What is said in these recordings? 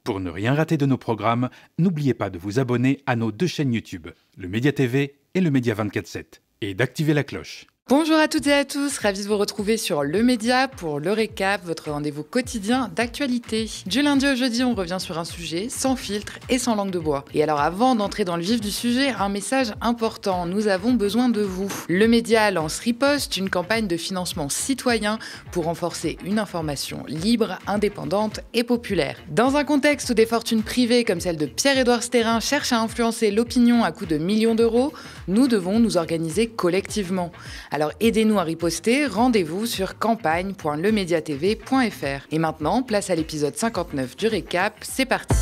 Pour ne rien rater de nos programmes, n'oubliez pas de vous abonner à nos 2 chaînes YouTube, le Média TV et le Média 24/7, et d'activer la cloche. Bonjour à toutes et à tous, ravi de vous retrouver sur Le Média pour le récap, votre rendez-vous quotidien d'actualité. Du lundi au jeudi, on revient sur un sujet sans filtre et sans langue de bois. Et alors avant d'entrer dans le vif du sujet, un message important, nous avons besoin de vous. Le Média lance Riposte, une campagne de financement citoyen pour renforcer une information libre, indépendante et populaire. Dans un contexte où des fortunes privées comme celle de Pierre-Édouard Stérin cherchent à influencer l'opinion à coups de millions d'euros, nous devons nous organiser collectivement. Alors aidez-nous à riposter, rendez-vous sur campagne.lemediatv.fr. Et maintenant, place à l'épisode 59 du récap, c'est parti.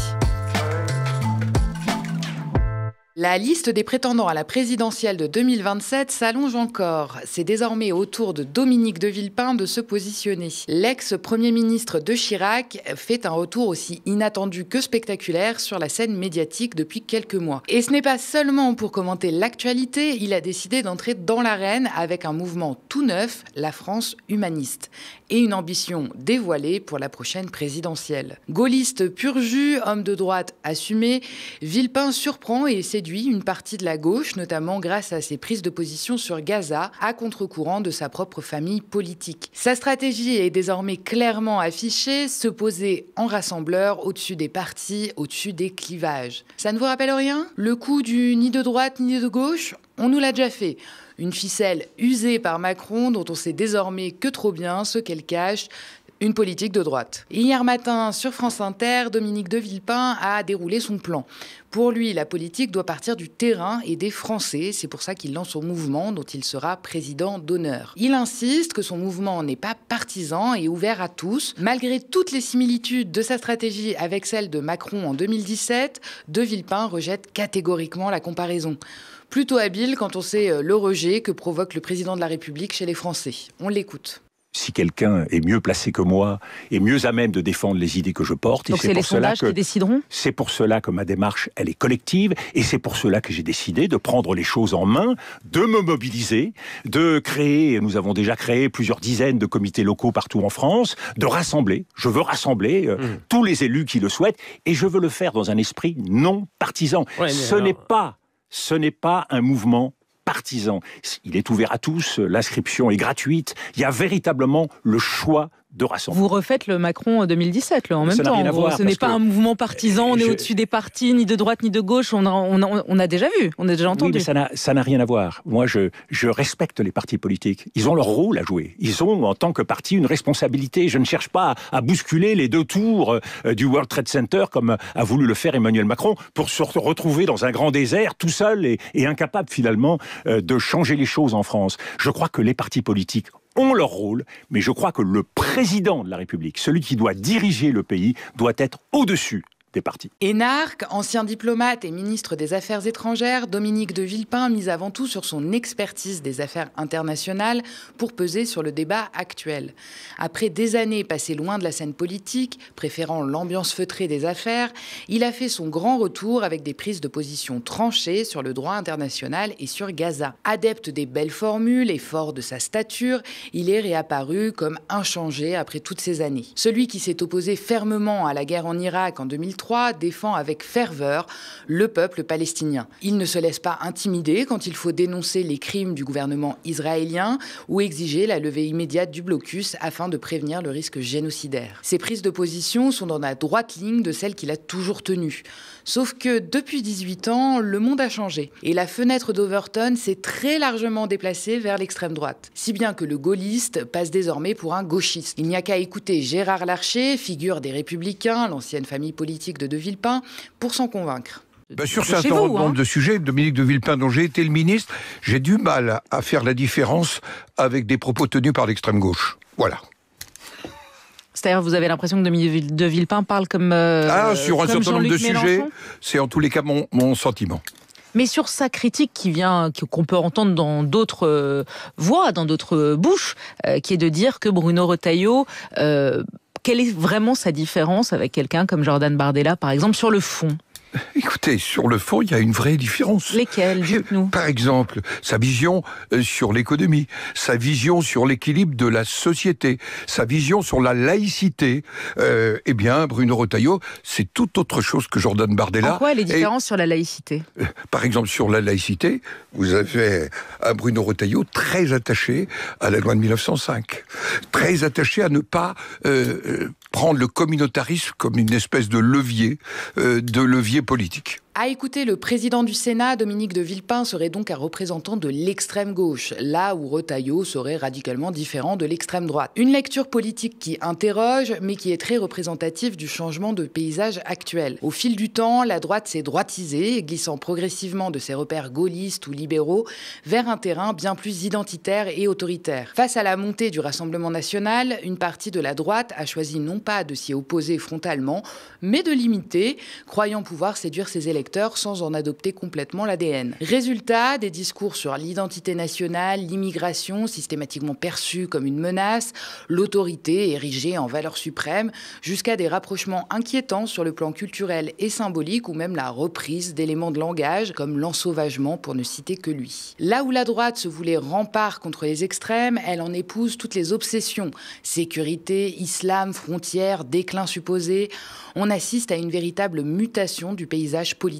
La liste des prétendants à la présidentielle de 2027 s'allonge encore. C'est désormais au tour de Dominique de Villepin de se positionner. L'ex-premier ministre de Chirac fait un retour aussi inattendu que spectaculaire sur la scène médiatique depuis quelques mois. Et ce n'est pas seulement pour commenter l'actualité, il a décidé d'entrer dans l'arène avec un mouvement tout neuf, la France humaniste, et une ambition dévoilée pour la prochaine présidentielle. Gaulliste pur jus, homme de droite assumé, Villepin surprend et séduit une partie de la gauche, notamment grâce à ses prises de position sur Gaza, à contre-courant de sa propre famille politique. Sa stratégie est désormais clairement affichée, se poser en rassembleur au-dessus des partis, au-dessus des clivages. Ça ne vous rappelle rien ? Le coup du ni de droite ni de gauche ? On nous l'a déjà fait. Une ficelle usée par Macron dont on sait désormais que trop bien ce qu'elle cache. Une politique de droite. Hier matin, sur France Inter, Dominique de Villepin a déroulé son plan. Pour lui, la politique doit partir du terrain et des Français. C'est pour ça qu'il lance son mouvement dont il sera président d'honneur. Il insiste que son mouvement n'est pas partisan et ouvert à tous. Malgré toutes les similitudes de sa stratégie avec celle de Macron en 2017, de Villepin rejette catégoriquement la comparaison. Plutôt habile quand on sait le rejet que provoque le président de la République chez les Français. On l'écoute. Si quelqu'un est mieux placé que moi, et mieux à même de défendre les idées que je porte... Donc c'est les sondages qui décideront ? C'est pour cela que ma démarche, elle est collective, et c'est pour cela que j'ai décidé de prendre les choses en main, de me mobiliser, de créer, nous avons déjà créé plusieurs dizaines de comités locaux partout en France, de rassembler, je veux rassembler tous les élus qui le souhaitent, et je veux le faire dans un esprit non partisan. Ce n'est pas un mouvement partisan. Il est ouvert à tous, l'inscription est gratuite, il y a véritablement le choix de rassembler. Vous refaites le Macron 2017 là, en même temps. Ce n'est pas un mouvement partisan, on est au-dessus des partis, ni de droite ni de gauche, on a déjà vu, on a déjà entendu. Oui, mais ça n'a rien à voir. Moi, je respecte les partis politiques. Ils ont leur rôle à jouer. Ils ont, en tant que parti, une responsabilité. Je ne cherche pas à bousculer les 2 tours du World Trade Center, comme a voulu le faire Emmanuel Macron, pour se retrouver dans un grand désert, tout seul et incapable, finalement, de changer les choses en France. Je crois que les partis politiques ont leur rôle, mais je crois que le président de la République, celui qui doit diriger le pays, doit être au-dessus des partis. Énarque, ancien diplomate et ministre des Affaires étrangères, Dominique de Villepin mise avant tout sur son expertise des affaires internationales pour peser sur le débat actuel. Après des années passées loin de la scène politique, préférant l'ambiance feutrée des affaires, il a fait son grand retour avec des prises de position tranchées sur le droit international et sur Gaza. Adepte des belles formules et fort de sa stature, il est réapparu comme inchangé après toutes ces années. Celui qui s'est opposé fermement à la guerre en Irak en 2003 défend avec ferveur le peuple palestinien. Il ne se laisse pas intimider quand il faut dénoncer les crimes du gouvernement israélien ou exiger la levée immédiate du blocus afin de prévenir le risque génocidaire. Ses prises de position sont dans la droite ligne de celle qu'il a toujours tenue. Sauf que depuis 18 ans, le monde a changé et la fenêtre d'Overton s'est très largement déplacée vers l'extrême droite. Si bien que le gaulliste passe désormais pour un gauchiste. Il n'y a qu'à écouter Gérard Larcher, figure des Républicains, l'ancienne famille politique de Villepin, pour s'en convaincre. Sur un certain nombre de sujets, Dominique de Villepin, dont j'ai été le ministre, j'ai du mal à faire la différence avec des propos tenus par l'extrême gauche. Voilà. C'est-à-dire, vous avez l'impression que Dominique de Villepin parle comme sur un comme certain nombre de Jean-Luc sujets, Mélenchon ? c'est en tous les cas mon sentiment. Mais sur sa critique qu'on peut entendre dans d'autres voix, dans d'autres bouches, qui est de dire que Bruno Retailleau, quelle est vraiment sa différence avec quelqu'un comme Jordan Bardella, par exemple, sur le fond ? Écoutez, sur le fond, il y a une vraie différence. Lesquelles, dites-nous ? Par exemple, sa vision sur l'économie, sa vision sur l'équilibre de la société, sa vision sur la laïcité. Eh bien, Bruno Retailleau, c'est tout autre chose que Jordan Bardella. En quoi les différences sur la laïcité ? Par exemple, sur la laïcité, vous avez un Bruno Retailleau très attaché à la loi de 1905, très attaché à ne pas prendre le communautarisme comme une espèce de levier politique. À écouter, le président du Sénat, Dominique de Villepin, serait donc un représentant de l'extrême gauche, là où Retailleau serait radicalement différent de l'extrême droite. Une lecture politique qui interroge, mais qui est très représentative du changement de paysage actuel. Au fil du temps, la droite s'est droitisée, glissant progressivement de ses repères gaullistes ou libéraux vers un terrain bien plus identitaire et autoritaire. Face à la montée du Rassemblement national, une partie de la droite a choisi non pas de s'y opposer frontalement, mais de l'imiter, croyant pouvoir séduire ses électeurs sans en adopter complètement l'ADN. Résultat, des discours sur l'identité nationale, l'immigration systématiquement perçue comme une menace, l'autorité érigée en valeur suprême, jusqu'à des rapprochements inquiétants sur le plan culturel et symbolique, ou même la reprise d'éléments de langage comme l'ensauvagement, pour ne citer que lui. Là où la droite se voulait rempart contre les extrêmes, elle en épouse toutes les obsessions. Sécurité, islam, frontières, déclin supposé. On assiste à une véritable mutation du paysage politique.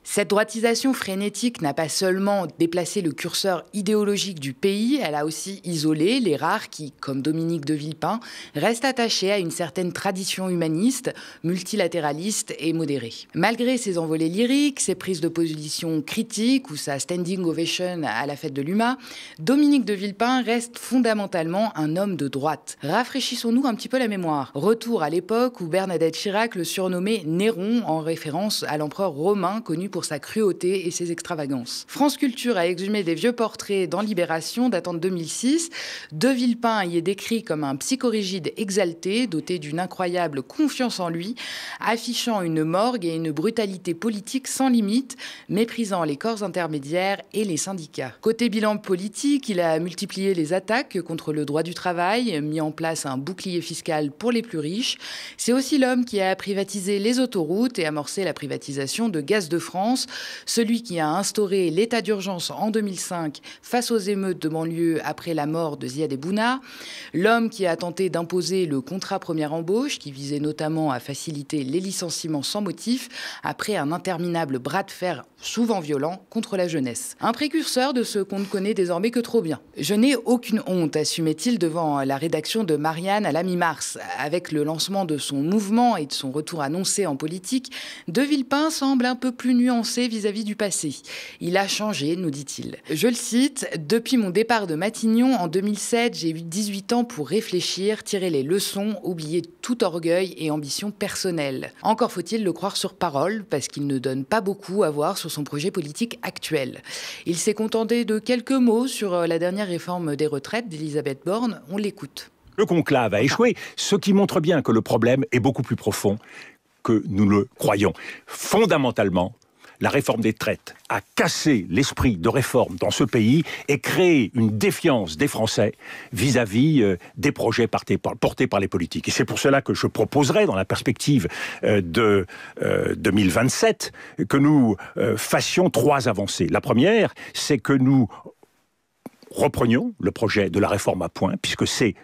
Cette droitisation frénétique n'a pas seulement déplacé le curseur idéologique du pays, elle a aussi isolé les rares qui, comme Dominique de Villepin, restent attachés à une certaine tradition humaniste, multilatéraliste et modérée. Malgré ses envolées lyriques, ses prises de position critiques ou sa standing ovation à la fête de l'UMA, Dominique de Villepin reste fondamentalement un homme de droite. Rafraîchissons-nous un petit peu la mémoire. Retour à l'époque où Bernadette Chirac le surnommé Néron, en référence à l'empereur romain connu pour sa cruauté et ses extravagances. France Culture a exhumé des vieux portraits dans Libération datant de 2006. De Villepin y est décrit comme un psychorigide exalté, doté d'une incroyable confiance en lui, affichant une morgue et une brutalité politique sans limite, méprisant les corps intermédiaires et les syndicats. Côté bilan politique, il a multiplié les attaques contre le droit du travail, mis en place un bouclier fiscal pour les plus riches. C'est aussi l'homme qui a privatisé les autoroutes et amorcé la privatisation de Gaz de France, celui qui a instauré l'état d'urgence en 2005 face aux émeutes de banlieue après la mort de Ziad Ebouna, l'homme qui a tenté d'imposer le contrat première embauche, qui visait notamment à faciliter les licenciements sans motif après un interminable bras de fer souvent violent contre la jeunesse. Un précurseur de ce qu'on ne connaît désormais que trop bien. Je n'ai aucune honte, assumait-il devant la rédaction de Marianne à la mi-mars. Avec le lancement de son mouvement et de son retour annoncé en politique, De Villepin semble un peu plus nuancé vis-à-vis du passé. Il a changé, nous dit-il. Je le cite, « Depuis mon départ de Matignon en 2007, j'ai eu 18 ans pour réfléchir, tirer les leçons, oublier tout orgueil et ambition personnelle. » Encore faut-il le croire sur parole, parce qu'il ne donne pas beaucoup à voir sur son projet politique actuel. Il s'est contenté de quelques mots sur la dernière réforme des retraites d'Elisabeth Borne. On l'écoute. Le conclave a échoué, ce qui montre bien que le problème est beaucoup plus profond que nous le croyons. Fondamentalement, la réforme des retraites a cassé l'esprit de réforme dans ce pays et créé une défiance des Français vis-à-vis des projets portés par les politiques. Et c'est pour cela que je proposerai, dans la perspective de 2027, que nous fassions 3 avancées. La première, c'est que nous reprenions le projet de la réforme à points, puisque c'est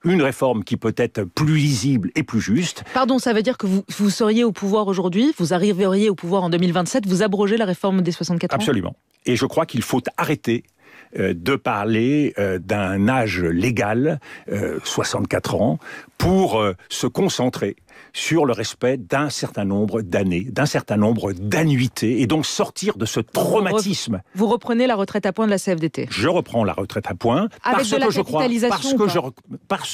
une réforme qui peut être plus lisible et plus juste. Pardon, ça veut dire que vous seriez au pouvoir aujourd'hui, vous arriveriez au pouvoir en 2027, vous abrogez la réforme des 64 ans ? Absolument. Et je crois qu'il faut arrêter de parler d'un âge légal, 64 ans, pour se concentrer sur le respect d'un certain nombre d'années, d'un certain nombre d'annuités, et donc sortir de ce traumatisme. Vous reprenez la retraite à points de la CFDT ? Je reprends la retraite à points parce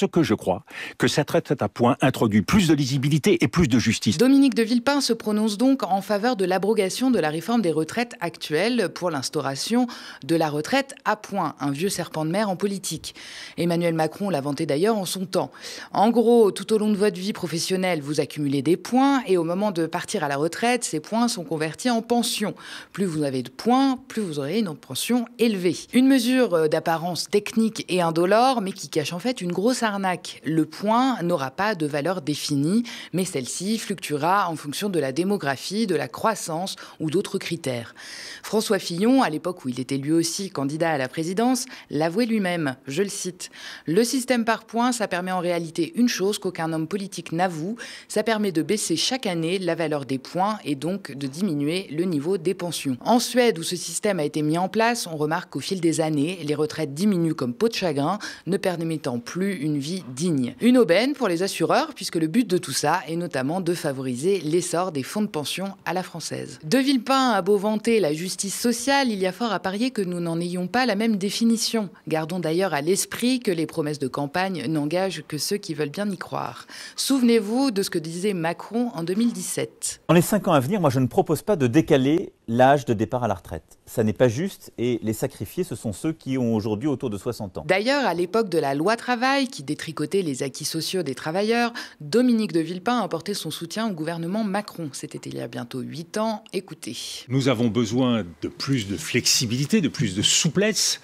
que je crois que cette retraite à points introduit plus de lisibilité et plus de justice. Dominique de Villepin se prononce donc en faveur de l'abrogation de la réforme des retraites actuelles pour l'instauration de la retraite à points, un vieux serpent de mer en politique. Emmanuel Macron l'a vanté d'ailleurs en son temps. En gros, tout au long de votre vie professionnelle, professionnel, vous accumulez des points et au moment de partir à la retraite, ces points sont convertis en pension. Plus vous avez de points, plus vous aurez une pension élevée. Une mesure d'apparence technique et indolore, mais qui cache en fait une grosse arnaque. Le point n'aura pas de valeur définie, mais celle-ci fluctuera en fonction de la démographie, de la croissance ou d'autres critères. François Fillon, à l'époque où il était lui aussi candidat à la présidence, l'avouait lui-même, je le cite. « Le système par points, ça permet en réalité une chose qu'aucun homme politique n'avoue, ça permet de baisser chaque année la valeur des points et donc de diminuer le niveau des pensions. » En Suède, où ce système a été mis en place, on remarque qu'au fil des années, les retraites diminuent comme peau de chagrin, ne permettant plus une vie digne. Une aubaine pour les assureurs, puisque le but de tout ça est notamment de favoriser l'essor des fonds de pension à la française. De Villepin a beau vanter la justice sociale, il y a fort à parier que nous n'en ayons pas la même définition. Gardons d'ailleurs à l'esprit que les promesses de campagne n'engagent que ceux qui veulent bien y croire. Souvenez-vous de ce que disait Macron en 2017. Dans les 5 ans à venir, moi je ne propose pas de décaler l'âge de départ à la retraite. Ça n'est pas juste et les sacrifiés, ce sont ceux qui ont aujourd'hui autour de 60 ans. D'ailleurs, à l'époque de la loi travail, qui détricotait les acquis sociaux des travailleurs, Dominique de Villepin a apporté son soutien au gouvernement Macron. C'était il y a bientôt 8 ans. Écoutez. Nous avons besoin de plus de flexibilité, de plus de souplesse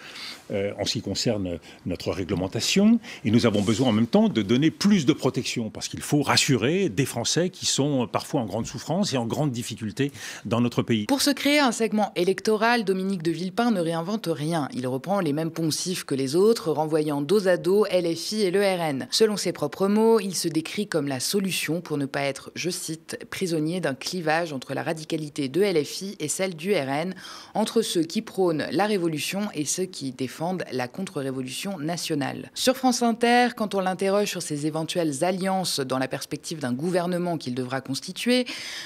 en ce qui concerne notre réglementation. Et nous avons besoin en même temps de donner plus de protection, parce qu'il faut rassurer des Français qui sont parfois en grande souffrance et en grande difficulté dans notre pays. Pour se créer un segment électoral, Dominique de Villepin ne réinvente rien. Il reprend les mêmes poncifs que les autres, renvoyant dos à dos LFI et le RN. Selon ses propres mots, il se décrit comme la solution pour ne pas être, je cite, prisonnier d'un clivage entre la radicalité de LFI et celle du RN, entre ceux qui prônent la révolution et ceux qui défendent la contre-révolution nationale. Sur France Inter, quand on l'interroge sur ses éventuelles alliances dans la perspective d'un gouvernement qu'il devra constituer,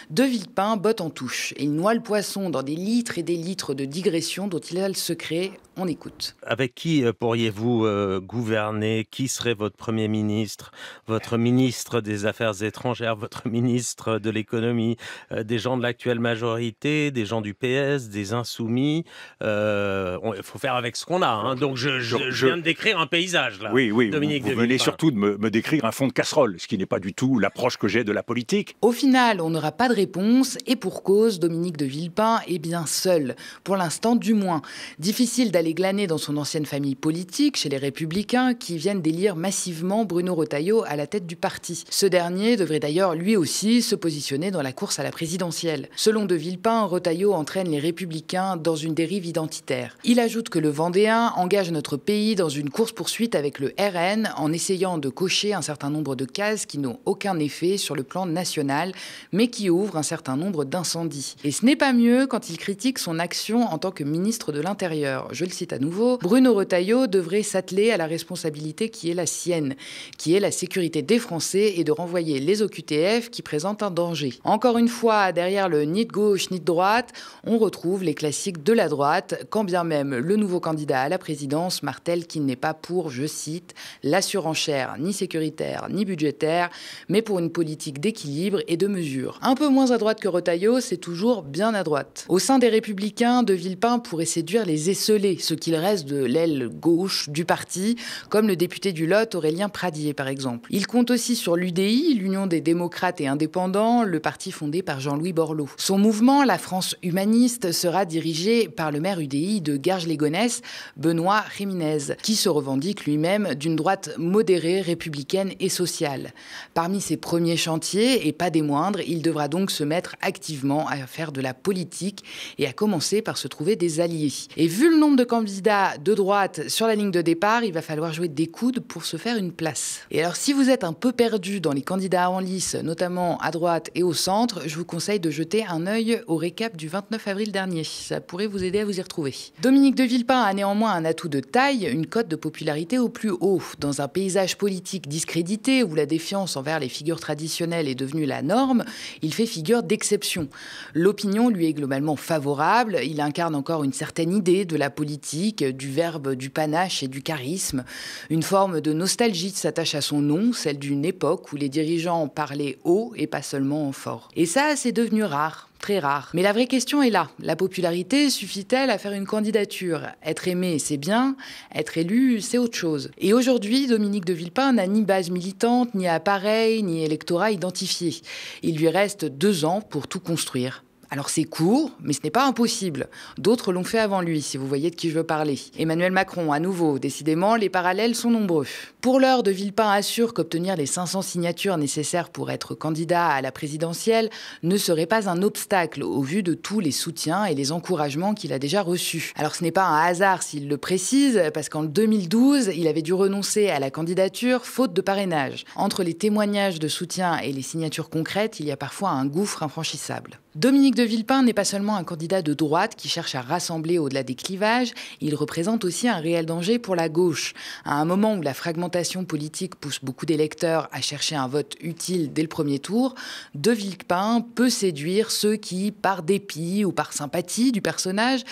de Villepin botte en touche. Et il noie le poisson dans des litres et des litres de digressions dont il a le secret. On écoute. Avec qui pourriez-vous gouverner? Qui serait votre Premier ministre, votre ministre des Affaires étrangères, votre ministre de l'économie? Des gens de l'actuelle majorité, des gens du PS, des Insoumis? Il faut faire avec ce qu'on a. Hein. Donc je viens de décrire un paysage, là. Oui, Dominique vous venez surtout de me décrire un fond de casserole, ce qui n'est pas du tout l'approche que j'ai de la politique. Au final, on n'aura pas de réponse, et pour cause, Dominique de Villepin est bien seul. Pour l'instant, du moins. Difficile d'aller glaner dans son ancienne famille politique, chez les Républicains, qui viennent d'élire massivement Bruno Retailleau à la tête du parti. Ce dernier devrait d'ailleurs, lui aussi, se positionner dans la course à la présidentielle. Selon de Villepin, Retailleau entraîne les Républicains dans une dérive identitaire. Il ajoute que le Vendéen engage notre pays dans une course-poursuite avec le RN en essayant de cocher un certain nombre de cases qui n'ont aucun effet sur le plan national, mais qui ouvrent un certain nombre d'incendies. Et ce n'est pas mieux quand il critique son action en tant que ministre de l'Intérieur. Je le cite à nouveau, Bruno Retailleau devrait s'atteler à la responsabilité qui est la sienne, qui est la sécurité des Français et de renvoyer les OQTF qui présentent un danger. Encore une fois, derrière le ni de gauche ni de droite, on retrouve les classiques de la droite, quand bien même le nouveau candidat à la présidence martèle qu'il n'est pas pour, je cite, la surenchère ni sécuritaire ni budgétaire, mais pour une politique d'équilibre et de mesure. Un peu moins à droite que Retailleau, c'est toujours bien à droite. Au sein des Républicains, de Villepin pourrait séduire les esseulés, ce qu'il reste de l'aile gauche du parti, comme le député du Lot, Aurélien Pradier par exemple. Il compte aussi sur l'UDI, l'Union des démocrates et indépendants, le parti fondé par Jean-Louis Borloo. Son mouvement, la France humaniste, sera dirigé par le maire UDI de Garges-les-Gonesse, Benoît Réminez, qui se revendique lui-même d'une droite modérée, républicaine et sociale. Parmi ses premiers chantiers, et pas des moindres, il devra donc se mettre activement à faire de la politique et à commencer par se trouver des alliés. Et vu le nombre de candidats de droite sur la ligne de départ, il va falloir jouer des coudes pour se faire une place. Et alors, si vous êtes un peu perdu dans les candidats en lice, notamment à droite et au centre, je vous conseille de jeter un œil au récap du 29 avril dernier. Ça pourrait vous aider à vous y retrouver. Dominique de Villepin a néanmoins un atout de taille, une cote de popularité au plus haut. Dans un paysage politique discrédité, où la défiance envers les figures traditionnelles est devenue la norme, il fait figure d'exception. L'opinion lui est globalement favorable, il incarne encore une certaine idée de la politique politique, du verbe, du panache et du charisme. Une forme de nostalgie s'attache à son nom, celle d'une époque où les dirigeants parlaient haut et pas seulement fort. Et ça, c'est devenu rare. Très rare. Mais la vraie question est là. La popularité suffit-elle à faire une candidature ? Être aimé, c'est bien. Être élu, c'est autre chose. Et aujourd'hui, Dominique de Villepin n'a ni base militante, ni appareil, ni électorat identifié. Il lui reste 2 ans pour tout construire. Alors c'est court, mais ce n'est pas impossible. D'autres l'ont fait avant lui, si vous voyez de qui je veux parler. Emmanuel Macron, à nouveau. Décidément, les parallèles sont nombreux. Pour l'heure, de Villepin assure qu'obtenir les 500 signatures nécessaires pour être candidat à la présidentielle ne serait pas un obstacle au vu de tous les soutiens et les encouragements qu'il a déjà reçus. Alors ce n'est pas un hasard s'il le précise, parce qu'en 2012, il avait dû renoncer à la candidature faute de parrainage. Entre les témoignages de soutien et les signatures concrètes, il y a parfois un gouffre infranchissable. Dominique de Villepin n'est pas seulement un candidat de droite qui cherche à rassembler au-delà des clivages, il représente aussi un réel danger pour la gauche. À un moment où la fragmentation politique pousse beaucoup d'électeurs à chercher un vote utile dès le premier tour, de Villepin peut séduire ceux qui, par dépit ou par sympathie du personnage,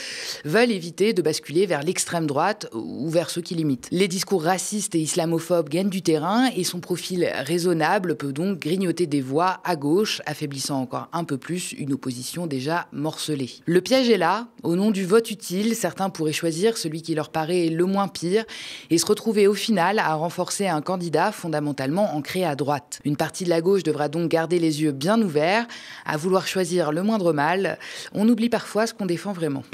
veulent éviter de basculer vers l'extrême droite ou vers ceux qui l'imitent. Les discours racistes et islamophobes gagnent du terrain et son profil raisonnable peut donc grignoter des voix à gauche, affaiblissant encore un peu plus une opposition déjà morcelée. Le piège est là. Au nom du vote utile, certains pourraient choisir celui qui leur paraît le moins pire et se retrouver au final à renforcer un candidat fondamentalement ancré à droite. Une partie de la gauche devra donc garder les yeux bien ouverts. À vouloir choisir le moindre mal, on oublie parfois ce qu'on défend vraiment.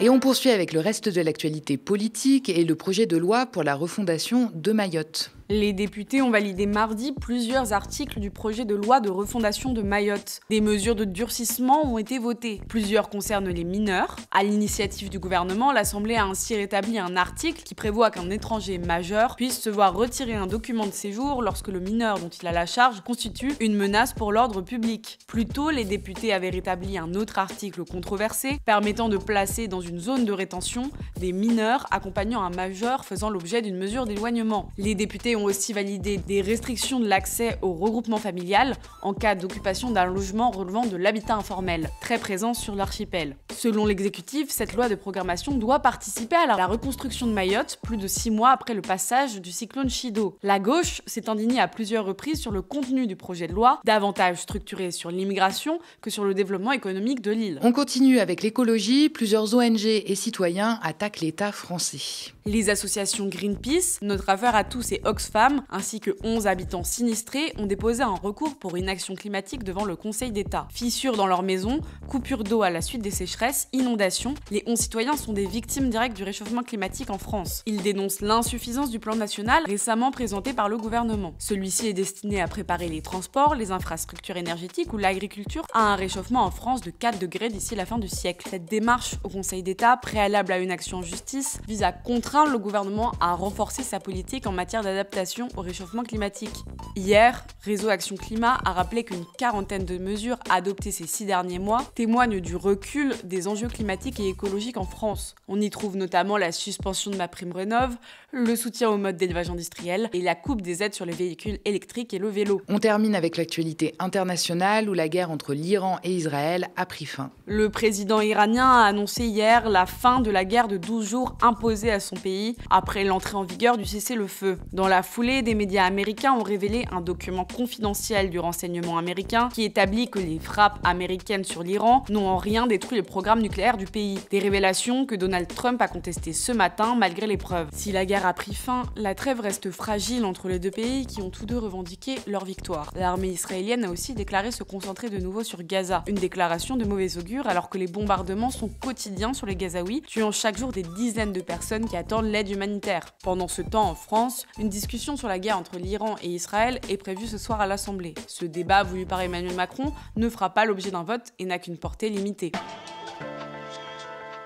Et on poursuit avec le reste de l'actualité politique et le projet de loi pour la refondation de Mayotte. Les députés ont validé mardi plusieurs articles du projet de loi de refondation de Mayotte. Des mesures de durcissement ont été votées. Plusieurs concernent les mineurs. À l'initiative du gouvernement, l'Assemblée a ainsi rétabli un article qui prévoit qu'un étranger majeur puisse se voir retirer un document de séjour lorsque le mineur dont il a la charge constitue une menace pour l'ordre public. Plus tôt, les députés avaient rétabli un autre article controversé permettant de placer dans une zone de rétention des mineurs accompagnant un majeur faisant l'objet d'une mesure d'éloignement. Les députés ont aussi validé des restrictions de l'accès au regroupement familial en cas d'occupation d'un logement relevant de l'habitat informel, très présent sur l'archipel. Selon l'exécutif, cette loi de programmation doit participer à la reconstruction de Mayotte plus de 6 mois après le passage du cyclone Chido. La gauche s'est indignée à plusieurs reprises sur le contenu du projet de loi, davantage structuré sur l'immigration que sur le développement économique de l'île. On continue avec l'écologie. Plusieurs ONG et citoyens attaquent l'État français. Les associations Greenpeace, Notre Affaire à tous et Oxfam, ainsi que 11 habitants sinistrés, ont déposé un recours pour inaction climatique devant le Conseil d'État. Fissures dans leurs maisons, coupures d'eau à la suite des sécheresses, inondations, les 11 citoyens sont des victimes directes du réchauffement climatique en France. Ils dénoncent l'insuffisance du plan national récemment présenté par le gouvernement. Celui-ci est destiné à préparer les transports, les infrastructures énergétiques ou l'agriculture à un réchauffement en France de 4 degrés d'ici la fin du siècle. Cette démarche au Conseil d'État, préalable à une action en justice, vise à contraindre le gouvernement à renforcer sa politique en matière d'adaptation au réchauffement climatique. Hier, Réseau Action Climat a rappelé qu'une quarantaine de mesures adoptées ces 6 derniers mois témoignent du recul des enjeux climatiques et écologiques en France. On y trouve notamment la suspension de MaPrimeRénov', le soutien au mode d'élevage industriel et la coupe des aides sur les véhicules électriques et le vélo. On termine avec l'actualité internationale où la guerre entre l'Iran et Israël a pris fin. Le président iranien a annoncé hier la fin de la guerre de 12 jours imposée à son pays après l'entrée en vigueur du cessez-le-feu. Dans la foulée, des médias américains ont révélé un document confidentiel du renseignement américain qui établit que les frappes américaines sur l'Iran n'ont en rien détruit le programme nucléaire du pays. Des révélations que Donald Trump a contestées ce matin malgré les preuves. Si la guerre a pris fin, la trêve reste fragile entre les deux pays qui ont tous deux revendiqué leur victoire. L'armée israélienne a aussi déclaré se concentrer de nouveau sur Gaza. Une déclaration de mauvais augure alors que les bombardements sont quotidiens sur les Gazaouis, tuant chaque jour des dizaines de personnes qui attendent l'aide humanitaire. Pendant ce temps, en France, une discussion sur la guerre entre l'Iran et Israël est prévue ce soir à l'Assemblée. Ce débat voulu par Emmanuel Macron ne fera pas l'objet d'un vote et n'a qu'une portée limitée.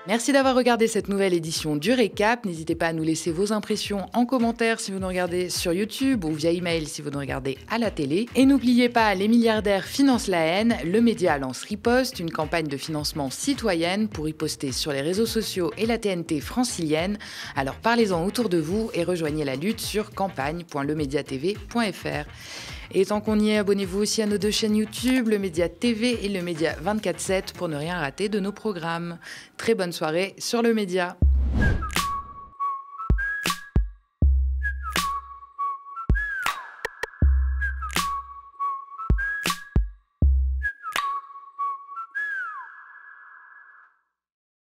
Merci d'avoir regardé cette nouvelle édition du Récap. N'hésitez pas à nous laisser vos impressions en commentaire si vous nous regardez sur YouTube ou via email si vous nous regardez à la télé. Et n'oubliez pas, les milliardaires financent la haine. Le média lance Riposte, une campagne de financement citoyenne pour riposter sur les réseaux sociaux et la TNT francilienne. Alors parlez-en autour de vous et rejoignez la lutte sur campagne.lemediatv.fr. Et tant qu'on y est, abonnez-vous aussi à nos 2 chaînes YouTube, le Média TV et le Média 24/7 pour ne rien rater de nos programmes. Très bonne soirée sur le Média.